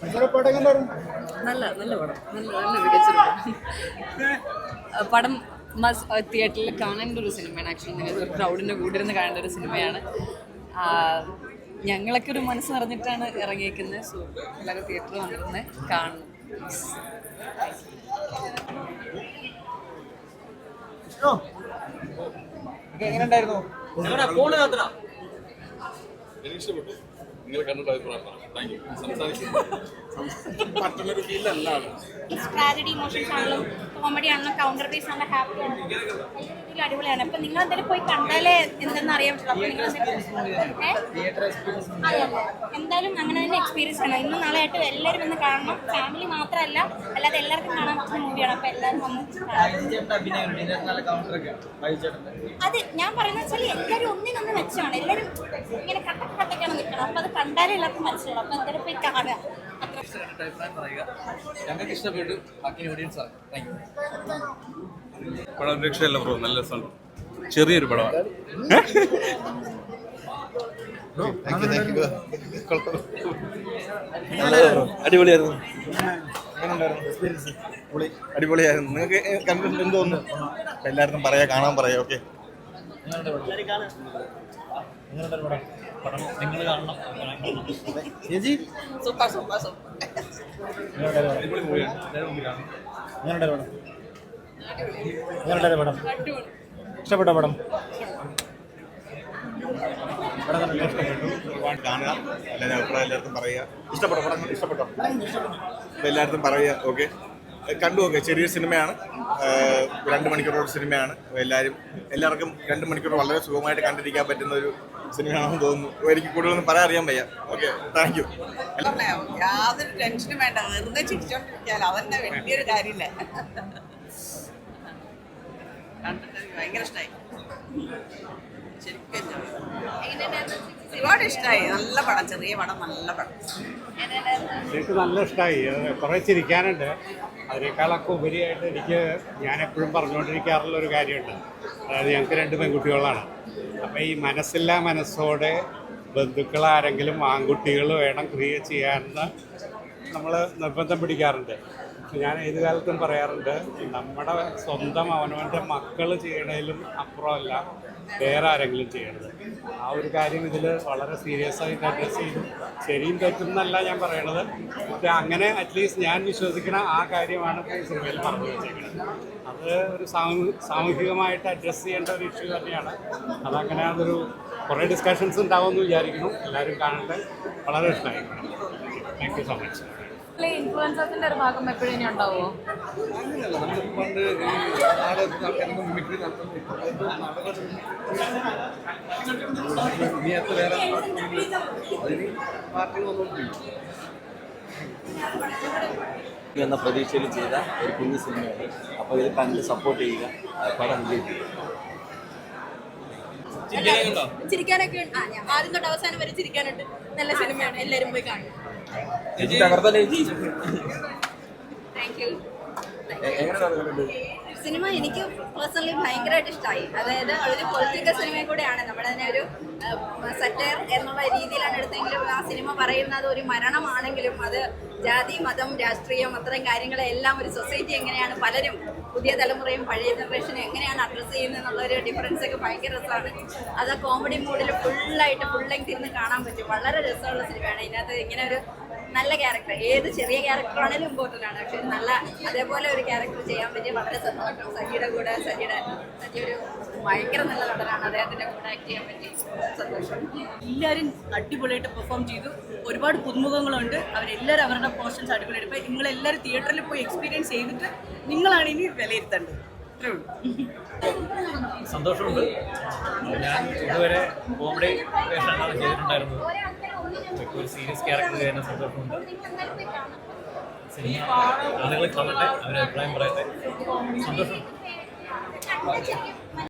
നല്ല നല്ല പടം, നല്ല നല്ല മികച്ചൊരു പടം. തിയേറ്ററിൽ കാണേണ്ട ഒരു സിനിമയാണ്. ആക്ച്വലി നിങ്ങൾ ഒരു ക്രൗഡിൻ്റെ കൂടെ ഇരുന്ന് കാണേണ്ട ഒരു സിനിമയാണ്. ഞങ്ങളൊക്കെ ഒരു മനസ്സ് നിറഞ്ഞിട്ടാണ് ഇറങ്ങിയേക്കുന്നത്. സോ എല്ലാവരും തിയേറ്ററിൽ വന്നിരുന്ന് കാണണം. എങ്ങനെയുണ്ടായിരുന്നു? എനിക്ക് ഇഷ്ടപ്പെട്ടു. നിങ്ങൾ കണ്ടിട്ട് അഭിപ്രായം മറ്റുള്ളൊരു ഫീലല്ല. ട്രാജഡി ഇമോഷൻസ് ആണെങ്കിലും കോമഡി ആണെങ്കിലും കൗണ്ടർ ബേസ് ആണെങ്കിലും ഹാപ്പി ആണ്, എല്ലാ അടിപൊളിയാണ്. അപ്പം നിങ്ങൾ എന്തായാലും പോയി കണ്ടാലേ എന്തെന്ന് അറിയാൻ പറ്റുള്ളൂ. അപ്പോൾ നിങ്ങൾ എന്തായാലും അങ്ങനെ തന്നെ എക്സ്പീരിയൻസ് ചെയ്യണം. ഇന്നും നാളെയായിട്ട് എല്ലാവരും വന്ന് കാണണം. ഫാമിലി മാത്രമല്ല, അല്ലാതെ എല്ലാവർക്കും കാണാൻ പറ്റുന്ന മൂവിയാണ്. അപ്പോൾ എല്ലാവരും വന്ന് അത് ഞാൻ പറയുന്നത് വെച്ചാൽ എല്ലാവരും ഒന്നിനൊന്ന് മെച്ചമാണ്. എല്ലാവരും ഇങ്ങനെ കട്ടക്കാണ് നിൽക്കണം. അപ്പോൾ അത് കണ്ടാലേ എല്ലാവർക്കും മനസ്സിലാവും. അപ്പോൾ എന്തായാലും പോയി കാണുക. ഞങ്ങൾക്ക് ഇഷ്ടപ്പെട്ടു. പടം രക്ഷയല്ല ബ്രോ, നല്ല രസമുണ്ട്. ചെറിയൊരു പടമാണ്. അടിപൊളിയായിരുന്നു. അടിപൊളിയായിരുന്നു. നിങ്ങൾക്ക് കണ്ടിട്ട് എന്ത് തോന്നുന്നു? എല്ലാവർക്കും പറയാ, കാണാൻ പറയാം. ഓക്കെ, ഇഷ്ടപ്പെട്ട പടം കാണുക. എല്ലാവരും അഭിപ്രായം എല്ലാവർക്കും പറയുക. ഇഷ്ടപ്പെട്ട പടം ഇഷ്ടപ്പെട്ടോ? അപ്പോൾ എല്ലാവർക്കും പറയുക. ഓക്കെ, കണ്ടു നോക്കുക. ചെറിയൊരു സിനിമയാണ്, 2 മണിക്കൂറുള്ള സിനിമയാണ്. എല്ലാവർക്കും 2 മണിക്കൂർ വളരെ സുഖമായിട്ട് കണ്ടിരിക്കാൻ പറ്റുന്ന ഒരു സിനിമയാണെന്ന് തോന്നുന്നു. എനിക്ക് കൂടുതലൊന്നും പറയാൻ അറിയാൻ വയ്യ. Okay, thank you. യാതൊരു ടെൻഷനും വേണ്ട, വെറുതെ ചിരിച്ചോണ്ടിരിക്കാലോ. അതന്നെ വലിയൊരു കാര്യമില്ല. ഭയങ്കര ഇഷ്ടമായി, ശരിക്കും ഒരുപാട് ഇഷ്ടമായി. നല്ല പടം, ചെറിയ പടം, നല്ല പടം. എനിക്ക് നല്ല ഇഷ്ടമായി. കുറേ ചിരിക്കാനുണ്ട്. അതിനേക്കാളൊക്കെ ഉപരിയായിട്ട് ഞാൻ എപ്പോഴും പറഞ്ഞുകൊണ്ടിരിക്കാറുള്ള ഒരു കാര്യമുണ്ട്. അതായത് ഞങ്ങൾക്ക് 2 പെൺകുട്ടികളാണ്. അപ്പോൾ ഈ മനസ്സില്ലാ മനസ്സോടെ ബന്ധുക്കൾ ആരെങ്കിലും ആൺകുട്ടികൾ വേണം ക്രിയേറ്റ് ചെയ്യാമെന്ന് നമ്മൾ നിർബന്ധം പിടിക്കാറുണ്ട്. ഞാൻ ഏത് കാലത്തും പറയാറുണ്ട്, നമ്മുടെ സ്വന്തം അവനവൻ്റെ മക്കൾ ചെയ്യണതിലും അപ്പുറമല്ല വേറെ ആരെങ്കിലും ചെയ്യണത്. ആ ഒരു കാര്യം ഇതിൽ വളരെ സീരിയസ് ആയിട്ട് അഡ്രസ്സ് ചെയ്തു. ശരിയും തെറ്റുന്നല്ല ഞാൻ പറയണത്. പക്ഷെ അങ്ങനെ അറ്റ്ലീസ്റ്റ് ഞാൻ വിശ്വസിക്കുന്ന ആ കാര്യമാണ് ഇപ്പോൾ ഈ സിനിമയിൽ പറഞ്ഞു വെച്ചേക്കുന്നത്. അത് ഒരു സാമൂഹികമായിട്ട് അഡ്രസ്സ് ചെയ്യേണ്ട ഒരു ഇഷ്യൂ തന്നെയാണ്. അതങ്ങനെ അതൊരു കുറേ ഡിസ്കഷൻസ് ഉണ്ടാവുമെന്ന് വിചാരിക്കുന്നു. എല്ലാവരും കാണട്ടെ. വളരെ ഇഷ്ടമായി. Thank you so much. ഇൻഫ്ലുവൻസേഴ്സിന്റെ ഒരു ഭാഗം എപ്പോഴും ഇനി ഉണ്ടാവുമോ? അങ്ങനെയല്ല, നമ്മൾ പണ്ട് ഈ നാടകത്തിനൊക്കെ മിമിക്രി ഇനി അത്ര വേറെ അതിന് പാർട്ടികൾ വന്നുകൊണ്ടിരിക്കും എന്ന പ്രതീക്ഷയിൽ ചെയ്ത ഒരു കുഞ്ഞു സിനിമയാണ്. അപ്പോൾ ഇത് കണ്ട് സപ്പോർട്ട് ചെയ്യുക. പടം വിജയിക്കുക. ചിരിക്കാനൊക്കെ ഞാൻ ആദ്യം തൊട്ട് അവസാനം വരെ ചിരിക്കാനുണ്ട്. നല്ല സിനിമയാണ്, എല്ലാവരും പോയി കാണും. Thank you. സിനിമ എനിക്ക് പേഴ്സണലി ഭയങ്കരമായിട്ട് ഇഷ്ടമായി. അതായത് ഒരു പൊളിറ്റിക്കൽ സിനിമയും കൂടെയാണ്. നമ്മുടെ തന്നെ ഒരു സറ്റയർ എന്നുള്ള രീതിയിലാണ് എടുത്തെങ്കിലും ആ സിനിമ പറയുന്നത് ഒരു മരണമാണെങ്കിലും അത് ജാതി, മതം, രാഷ്ട്രീയം അത്തരം കാര്യങ്ങളെല്ലാം ഒരു സൊസൈറ്റി എങ്ങനെയാണ് പലരും പുതിയ തലമുറയും പഴയ ജനറേഷനും എങ്ങനെയാണ് അഡ്രസ്സ് ചെയ്യുന്നത് എന്നുള്ളൊരു ഡിഫറൻസ് ഒക്കെ ഭയങ്കര രസമാണ്. അത് കോമഡി മൂഡിൽ ഫുൾ ലെങ്ത് ഇരുന്ന് കാണാൻ പറ്റും. വളരെ രസമുള്ള സിനിമയാണ്. ഇതിനകത്ത് ഇങ്ങനെ ഒരു നല്ല ക്യാരക്ടർ, ഏത് ചെറിയ ക്യാരക്ടറാണെങ്കിലും ഇമ്പോർട്ടൻ്റ് ആണ്. പക്ഷെ നല്ല അതേപോലെ ഒരു ക്യാരക്ടർ ചെയ്യാൻ പറ്റിയ വളരെ സന്തോഷം. സജിയുടെ കൂടെ സജി ഒരു ഭയങ്കര നല്ല നടനാണ്. അദ്ദേഹത്തിൻ്റെ കൂടെ ആക്ട് ചെയ്യാൻ പറ്റി സന്തോഷം. എല്ലാവരും അടിപൊളിയായിട്ട് പെർഫോം ചെയ്തു. ഒരുപാട് പുതുമുഖങ്ങളുണ്ട്. അവരെല്ലാവരും അവരുടെ പോർഷൻസ് അടിപൊളിയായിട്ട്. ഇപ്പോൾ നിങ്ങളെല്ലാവരും തിയേറ്ററിൽ പോയി എക്സ്പീരിയൻസ് ചെയ്തിട്ട് നിങ്ങളാണ് ഇനി വിലയിരുത്തേണ്ടത്. ഇത്രേ ഉള്ളൂ. സന്തോഷമുണ്ട്. ഞാൻ ഇതുവരെ കോമഡി വേഷങ്ങളാണ് ചെയ്തിട്ടുണ്ടായിരുന്നത്. ഒരു സീരിയസ് ക്യാരക്ടർ ചെയ്യുന്ന സന്തോഷമുണ്ട്. സിനിമ ആളുകൾ കാണട്ടെ, അവരുടെ അഭിപ്രായം പറയട്ടെ. സന്തോഷം.